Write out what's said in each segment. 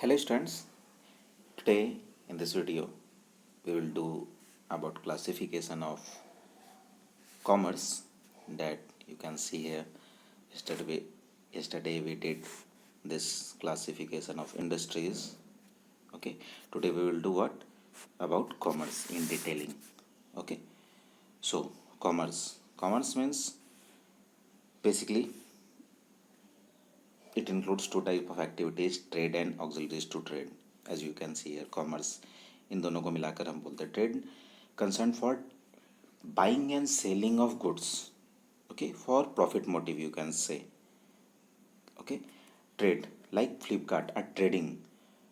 Hello students, today in this video we will do about classification of commerce that you can see here. Yesterday we did this classification of industries. Okay, today we will do what about commerce in detailing. Okay, so commerce means basically it includes two type of activities, trade and auxiliaries to trade. As you can see here, commerce इन दोनों को मिलाकर हम बोलते हैं trade concern for buying and selling of goods. Okay, for profit motive you can say. Okay, trade like Flipkart a trading.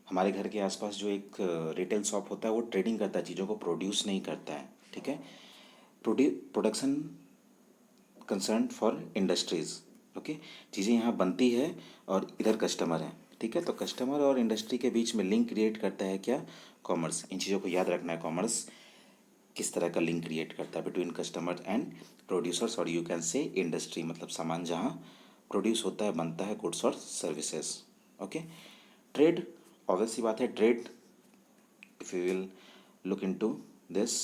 हमारे घर के आसपास जो एक रिटेल शॉप होता है वो ट्रेडिंग करता है, चीज़ों को प्रोड्यूस नहीं करता है. ठीक है, production concern for industries. Okay, चीज़ें यहाँ बनती है और इधर कस्टमर है. ठीक है, तो कस्टमर और इंडस्ट्री के बीच में लिंक क्रिएट करता है क्या, कॉमर्स. इन चीज़ों को याद रखना है, कॉमर्स किस तरह का लिंक क्रिएट करता है बिटवीन कस्टमर एंड प्रोड्यूसर्स, और यू कैन से इंडस्ट्री मतलब सामान जहाँ प्रोड्यूस होता है, बनता है, गुड्स और सर्विसेज. ओके, ट्रेड ऑब्वियस सी बात है. Trade if you will look into this,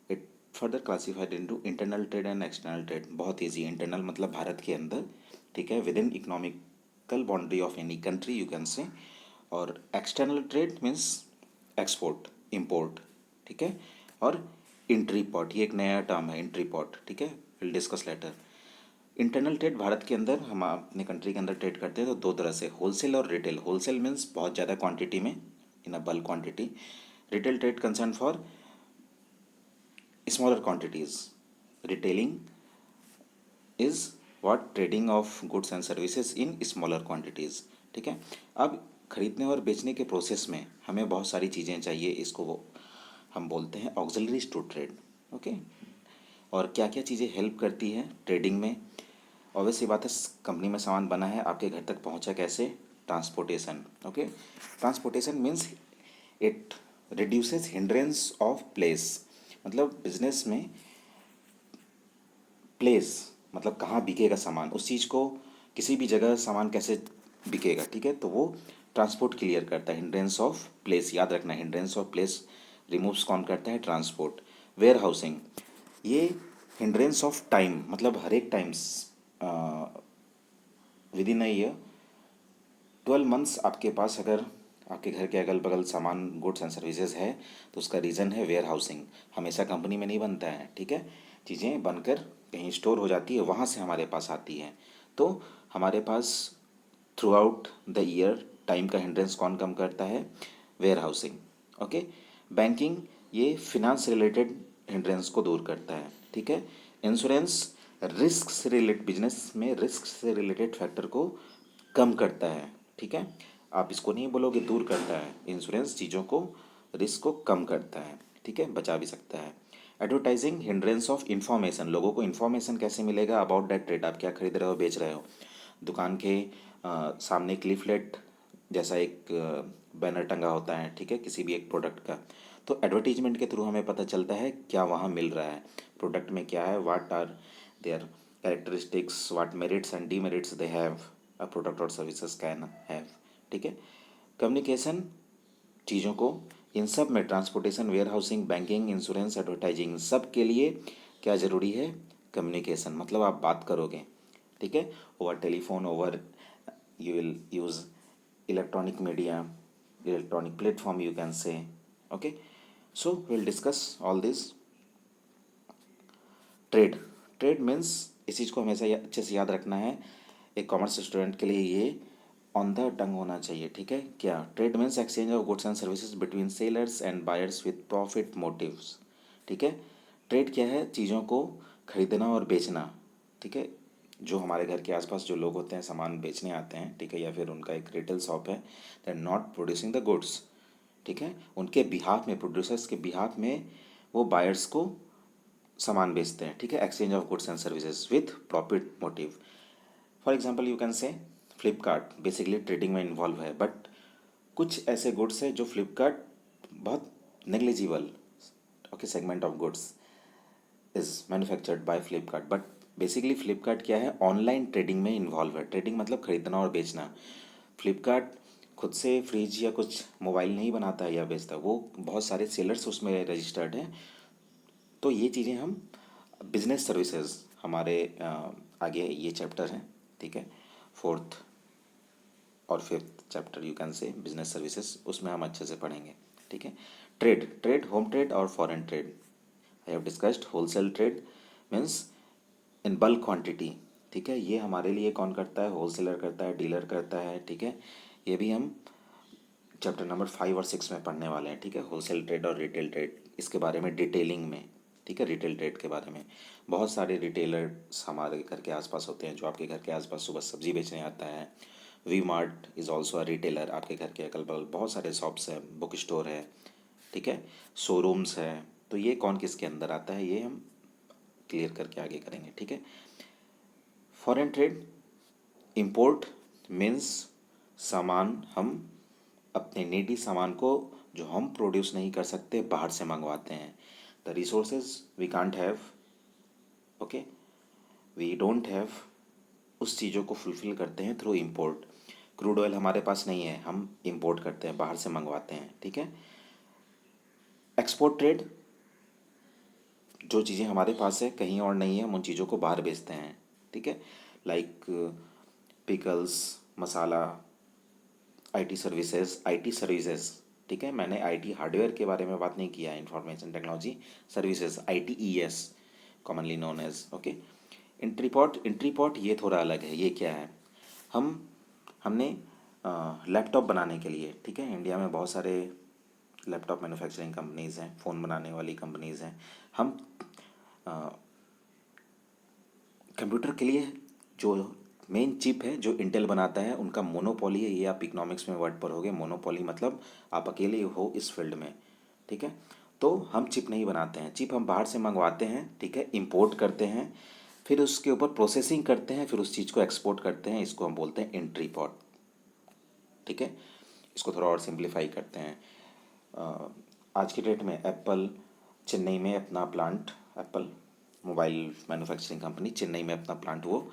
it further classified into internal trade and external trade. बहुत ईजी. इंटरनल मतलब भारत के अंदर, ठीक है, within economical boundary of any country you can say. और external trade means export, import. ठीक है, और इंट्री पॉट, ये एक नया टर्म है, इंट्री पॉट. ठीक है, will discuss later. Internal trade Bharat के अंदर, हम अपने कंट्री के अंदर ट्रेड करते हैं तो दो तरह से, होलसेल और रिटेल. होलसेल मीन्स बहुत ज़्यादा क्वांटिटी में, in a bulk quantity. Retail trade concern for smaller quantities. Retailing is what, trading of goods and services in smaller quantities. ठीक है, अब खरीदने और बेचने के प्रोसेस में हमें बहुत सारी चीज़ें चाहिए, इसको वो हम बोलते हैं ऑक्सिलरीज टू ट्रेड. ओके, और क्या क्या चीज़ें हेल्प करती है ट्रेडिंग में. ऑब्वियस ये बात है, कंपनी में सामान बना है, आपके घर तक पहुंचा कैसे, transportation. Okay, transportation means it reduces hindrance of place. मतलब बिजनेस में प्लेस मतलब कहाँ बिकेगा सामान, उस चीज़ को किसी भी जगह सामान कैसे बिकेगा. ठीक है, तो वो ट्रांसपोर्ट क्लियर करता है. हिंड्रेंस ऑफ प्लेस याद रखना है, हिंड्रेंस ऑफ प्लेस रिमूव्स कौन करता है, ट्रांसपोर्ट. वेयर हाउसिंग, ये हिंड्रेंस ऑफ टाइम मतलब हर एक times with in a year 12 months आपके पास अगर आपके घर के अगल बगल सामान, गुड्स एंड सर्विसेज है, तो उसका रीज़न है वेयर हाउसिंग. हमेशा कंपनी में नहीं बनता है. ठीक है, चीज़ें बनकर कहीं स्टोर हो जाती है, वहाँ से हमारे पास आती है. तो हमारे pass through out the year time का हिंड्रेंस कौन कम करता है, वेयर हाउसिंग. ओके, बैंकिंग ये फिनांस रिलेटेड हिंड्रेंस को दूर करता है. ठीक है, इंश्योरेंस रिस्क से रिलेटेड, बिजनेस में रिस्क से रिलेटेड फैक्टर को कम करता है. ठीक है, आप इसको नहीं बोलोगे दूर करता है, इंश्योरेंस चीज़ों को, रिस्क को कम करता है. ठीक है, बचा भी सकता है. एडवर्टाइजिंग हिंड्रेंस ऑफ इंफॉर्मेशन, लोगों को इन्फॉर्मेशन कैसे मिलेगा अबाउट दैट ट्रेड, आप क्या खरीद रहे हो, बेच रहे हो. दुकान के सामने एक लीफलेट जैसा एक बैनर टंगा होता है, ठीक है, किसी भी एक प्रोडक्ट का, तो एडवर्टीजमेंट के थ्रू हमें पता चलता है क्या वहाँ मिल रहा है, प्रोडक्ट में क्या है, what are their characteristics, what merits and demerits they have a product और सर्विसेज कैन हैव. ठीक है, कम्युनिकेशन चीज़ों को, इन सब में transportation, warehousing, banking, insurance, advertising, सब के लिए क्या ज़रूरी है, कम्युनिकेशन. मतलब आप बात करोगे. ठीक है, over telephone, over you will use electronic media, electronic platform you can say. Okay, so we'll discuss all this. Trade, trade means इस चीज़ को हमेशा अच्छे से याद रखना है, एक कॉमर्स स्टूडेंट के लिए ये ऑन द टंग होना चाहिए. ठीक है, क्या trade means exchange of goods and services between sellers and buyers with profit motives. ठीक है, ट्रेड क्या है, चीज़ों को खरीदना और बेचना. ठीक है, जो हमारे घर के आसपास जो लोग होते हैं सामान बेचने आते हैं, ठीक है, या फिर उनका एक रिटेल शॉप है, they are not producing the goods. ठीक है, उनके बिहाफ में, प्रोड्यूसर्स के बिहाफ में वो बायर्स को सामान बेचते हैं. ठीक है, exchange of goods and services with profit motive. For example you can से फ्लिपकार्ट बेसिकली ट्रेडिंग में इन्वॉल्व है, बट कुछ ऐसे गुड्स है जो फ्लिपकार्ट बहुत negligible, okay, segment of goods is manufactured by Flipkart. But basically Flipkart क्या है, ऑनलाइन ट्रेडिंग में इन्वॉल्व है. ट्रेडिंग मतलब खरीदना और बेचना. फ्लिपकार्ट खुद से फ्रिज या कुछ मोबाइल नहीं बनाता है या बेचता है, वो बहुत सारे सेलर्स उसमें रजिस्टर्ड हैं। तो ये चीज़ें हम बिजनेस सर्विसेज हमारे आगे ये चैप्टर हैं, ठीक है, फोर्थ और फिफ्थ चैप्टर यू कैन से बिजनेस सर्विसेज, उसमें हम अच्छे से पढ़ेंगे, ठीक है। ट्रेड, ट्रेड होम ट्रेड और foreign trade I have discussed. Wholesale trade means in bulk quantity, ठीक है, ये हमारे लिए कौन करता है, होलसेलर करता है, डीलर करता है, ठीक है। ये भी हम चैप्टर नंबर 5 और 6 में पढ़ने वाले हैं, ठीक है। होलसेल ट्रेड और रिटेल ट्रेड, इसके बारे में डिटेलिंग में, ठीक है। रिटेल ट्रेड के बारे में बहुत सारे रिटेलर्स हमारे घर के आसपास होते हैं, जो आपके घर के आसपास सुबह सब्जी बेचने आता है। V Mart is also a retailer, आपके घर के अगल बगल बहुत सारे शॉप्स हैं, बुक स्टोर है, ठीक है, शोरूम्स है। तो ये कौन किसके अंदर आता है, ये हम क्लियर करके आगे करेंगे, ठीक है। फॉरेन ट्रेड, इंपोर्ट मीन्स सामान हम अपने नीडी सामान को जो हम प्रोड्यूस नहीं कर सकते बाहर से मंगवाते हैं। The resources we can't have, okay, we don't have, उस चीज़ों को फुलफ़िल करते हैं थ्रू इंपोर्ट। क्रूड ऑयल हमारे पास नहीं है, हम इंपोर्ट करते हैं, बाहर से मंगवाते हैं, ठीक है। एक्सपोर्ट ट्रेड, जो चीज़ें हमारे पास है कहीं और नहीं है, हम उन चीज़ों को बाहर बेचते हैं, ठीक है। Like pickles, masala, IT services, ठीक है। मैंने आईटी हार्डवेयर के बारे में बात नहीं किया है, information technology services, ITES commonly known as, okay. Entrepot ये थोड़ा अलग है, ये क्या है, हमने लैपटॉप बनाने के लिए, ठीक है, इंडिया में बहुत सारे लैपटॉप मैन्युफैक्चरिंग कंपनीज़ हैं, फ़ोन बनाने वाली कंपनीज़ हैं। हम कंप्यूटर के लिए जो मेन चिप है जो इंटेल बनाता है, उनका मोनोपोली है, ये आप इकोनॉमिक्स में वर्ड पर होगे। मोनोपोली मतलब आप अकेले हो इस फील्ड में, ठीक है। तो हम चिप नहीं बनाते हैं, चिप हम बाहर से मंगवाते हैं, ठीक है, इंपोर्ट करते हैं, फिर उसके ऊपर प्रोसेसिंग करते हैं, फिर उस चीज़ को एक्सपोर्ट करते हैं, इसको हम बोलते हैं एंट्री पॉट, ठीक है। इसको थोड़ा और सिंप्लीफाई करते हैं। आज की डेट में एप्पल चेन्नई में अपना plant, Apple mobile manufacturing company Chennai में अपना प्लांट वो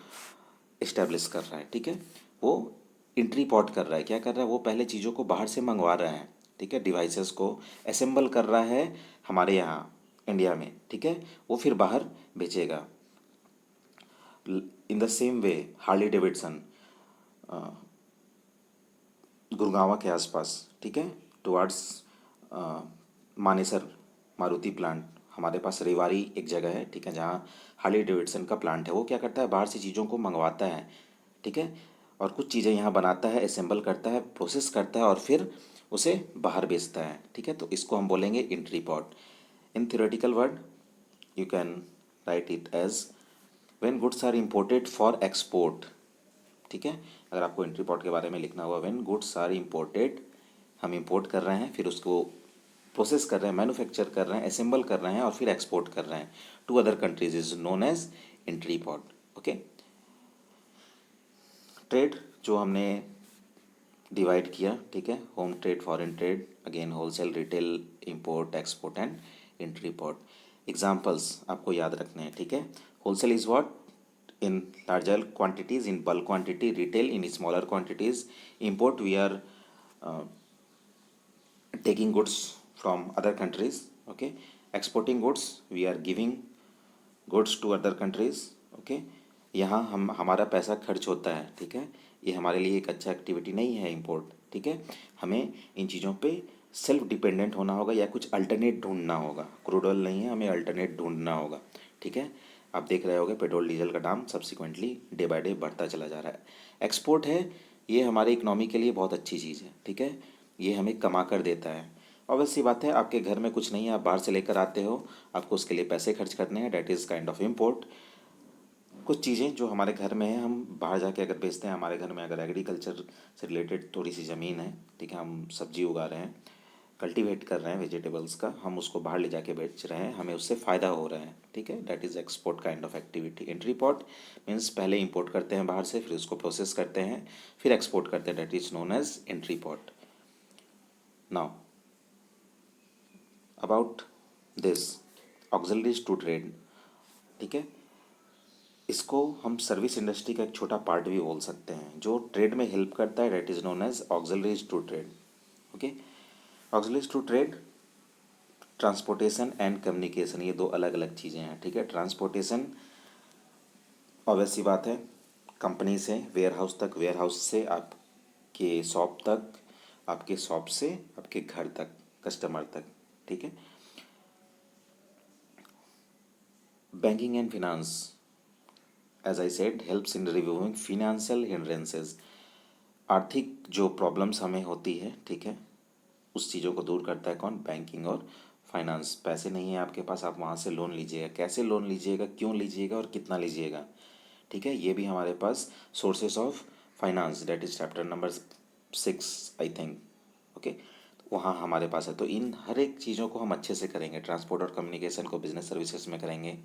इस्टेब्लिश कर रहा है, ठीक है। वो इंट्री पॉट कर रहा है, क्या कर रहा है, वो पहले चीज़ों को बाहर से मंगवा रहा है, ठीक है, डिवाइसेस को असेंबल कर रहा है हमारे यहाँ इंडिया में, ठीक है, वो फिर बाहर बेचेगा। In the same way Harley Davidson Gurgaon के आसपास, ठीक है, टुवार्ड्स मानेसर मारुति प्लांट, हमारे पास रेवाड़ी एक जगह है, ठीक है, जहाँ हार्ली डेविडसन का प्लांट है। वो क्या करता है, बाहर से चीज़ों को मंगवाता है, ठीक है, और कुछ चीज़ें यहाँ बनाता है, असेंबल करता है, प्रोसेस करता है और फिर उसे बाहर बेचता है, ठीक है। तो इसको हम बोलेंगे entrepot. In theoretical word you can write it as when goods are imported for export, ठीक है। अगर आपको एंट्री पॉट के बारे में लिखना हुआ, व्हेन गुड्स आर इम्पोर्टेड, हम इंपोर्ट कर रहे हैं, फिर उसको प्रोसेस कर रहे हैं, मैन्युफैक्चर कर रहे हैं, असेंबल कर रहे हैं और फिर एक्सपोर्ट कर रहे हैं to other countries, is known as entrepot, okay. Trade जो हमने डिवाइड किया, ठीक है, home trade, foreign trade, again wholesale, retail, import, export and entrepot. Examples आपको याद रखने हैं, ठीक है। Wholesale is what, in larger quantities, in bulk quantity. Retail in smaller quantities. Import, we are uh, taking goods from other countries, okay. Exporting goods, we are giving goods to other countries, okay. यहाँ हम हमारा पैसा खर्च होता है, ठीक है, ये हमारे लिए एक अच्छा एक्टिविटी नहीं है इम्पोर्ट, ठीक है। हमें इन चीज़ों पे सेल्फ डिपेंडेंट होना होगा या कुछ अल्टरनेट ढूंढना होगा। क्रूड ऑयल नहीं है, हमें अल्टरनेट ढूंढना होगा, ठीक है। आप देख रहे होगे पेट्रोल डीजल का दाम सब्सिक्वेंटली डे बाय डे बढ़ता चला जा रहा है। एक्सपोर्ट है, ये हमारे इकोनॉमी के लिए बहुत अच्छी चीज़ है, ठीक है, ये हमें कमा कर देता है। ऑब्वियस सी बात है, आपके घर में कुछ नहीं है, आप बाहर से लेकर आते हो, आपको उसके लिए पैसे खर्च करने हैं, that is kind of import. कुछ चीज़ें जो हमारे घर में है, हम बाहर जाके अगर बेचते हैं, हमारे घर में अगर एग्रीकल्चर से रिलेटेड थोड़ी सी ज़मीन है, ठीक है, हम सब्जी उगा रहे हैं, कल्टीवेट कर रहे हैं वेजिटेबल्स का, हम उसको बाहर ले जाके बेच रहे हैं, हमें उससे फ़ायदा हो रहा है, ठीक है, that is export kind of activity. Entry pot means पहले इंपोर्ट करते हैं बाहर से, फिर उसको प्रोसेस करते हैं, फिर एक्सपोर्ट करते हैं, that is known as entrepot. Now about this auxiliaries to trade, ठीक है, इसको हम सर्विस इंडस्ट्री का एक छोटा पार्ट भी बोल सकते हैं जो ट्रेड में हेल्प करता है, that is known as auxiliaries to trade. Okay, auxiliaries to trade, transportation and communication, ये दो अलग अलग चीज़ें हैं। ठीक है, ट्रांसपोर्टेशन ऑब्वियस सी बात है, कंपनी से वेयर हाउस तक, वेयर हाउस से आपके शॉप तक, आपके शॉप से आपके घर तक, कस्टमर तक। ठीक है, banking and finance, as I said, helps in reviewing financial hindrances. आर्थिक जो प्रॉब्लम्स हमें होती है, ठीक है, उस चीज़ों को दूर करता है कौन? बैंकिंग और फाइनेंस। पैसे नहीं है आपके पास, आप वहाँ से लोन लीजिएगा, कैसे लोन लीजिएगा, क्यों लीजिएगा और कितना लीजिएगा। ठीक है, ये भी हमारे पास sources of finance, that is chapter number 6 I think. Okay, वहाँ हमारे पास है। तो इन हर एक चीज़ों को हम अच्छे से करेंगे। ट्रांसपोर्ट और कम्युनिकेशन को बिजनेस सर्विसेज में करेंगे,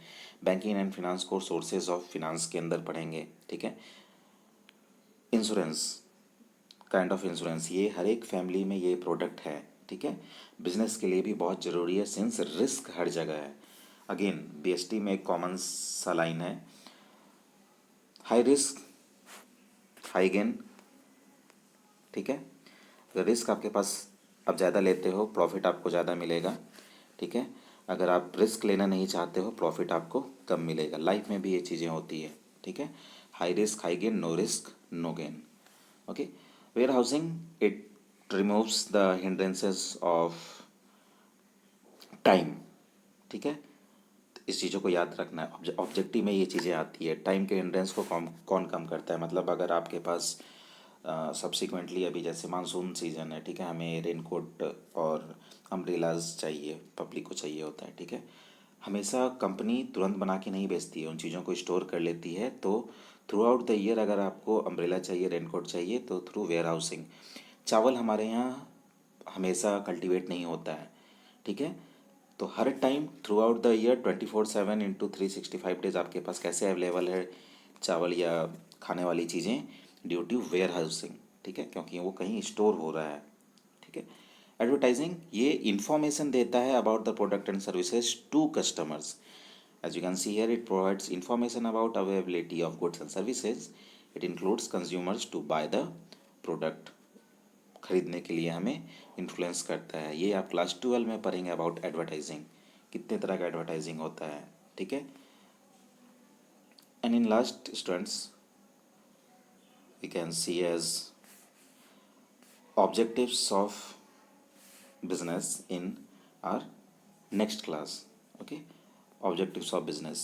बैंकिंग एंड फिनांस को सोर्सेज ऑफ फिनांस के अंदर पढ़ेंगे। ठीक है, इंश्योरेंस, काइंड ऑफ इंश्योरेंस, ये हर एक फैमिली में ये प्रोडक्ट है। ठीक है, बिजनेस के लिए भी बहुत ज़रूरी है सिंस रिस्क हर जगह है। अगेन बीएसटी में एक कॉमन सा लाइन है, हाई रिस्क हाई गेन। ठीक है, अगर रिस्क आपके पास आप ज़्यादा लेते हो, प्रॉफिट आपको ज़्यादा मिलेगा। ठीक है, अगर आप रिस्क लेना नहीं चाहते हो, प्रॉफिट आपको कम मिलेगा। लाइफ में भी ये चीज़ें होती है। ठीक है, high risk high gain, no risk no gain. Okay, warehousing, it removes the hindrances of time. ठीक है, इस चीज़ों को याद रखना है। ऑब्जेक्टिव में ये चीज़ें आती है, टाइम के हिंड्रेंस को कौन कौन कम करता है। मतलब अगर आपके पास सब्सिक्वेंटली अभी जैसे मानसून सीज़न है, ठीक है, हमें रेनकोट और अम्ब्रेलाज चाहिए, पब्लिक को चाहिए होता है। ठीक है, हमेशा कंपनी तुरंत बना के नहीं बेचती है, उन चीज़ों को स्टोर कर लेती है। तो थ्रू आउट द ईयर अगर आपको अम्ब्रेला चाहिए, रेनकोट चाहिए, तो थ्रू वेयर हाउसिंग। चावल हमारे यहाँ हमेशा कल्टीवेट नहीं होता है। ठीक है, तो हर time throughout the year 24/7 into 365 days आपके पास कैसे अवेलेबल है चावल या खाने वाली चीज़ें? Due to warehousing. ठीक है, क्योंकि वो कहीं स्टोर हो रहा है। ठीक है, एडवर्टाइजिंग ये इंफॉर्मेशन देता है about the product and services to customers. As you can see here, it provides information about availability of goods and services. It includes consumers to buy the product, खरीदने के लिए हमें इन्फ्लुएंस करता है। ये आप क्लास 12 में पढ़ेंगे अबाउट एडवर्टाइजिंग, कितने तरह का एडवर्टाइजिंग होता है। ठीक है, and in last students we can see as objectives of business in our next class. Okay, objectives of business.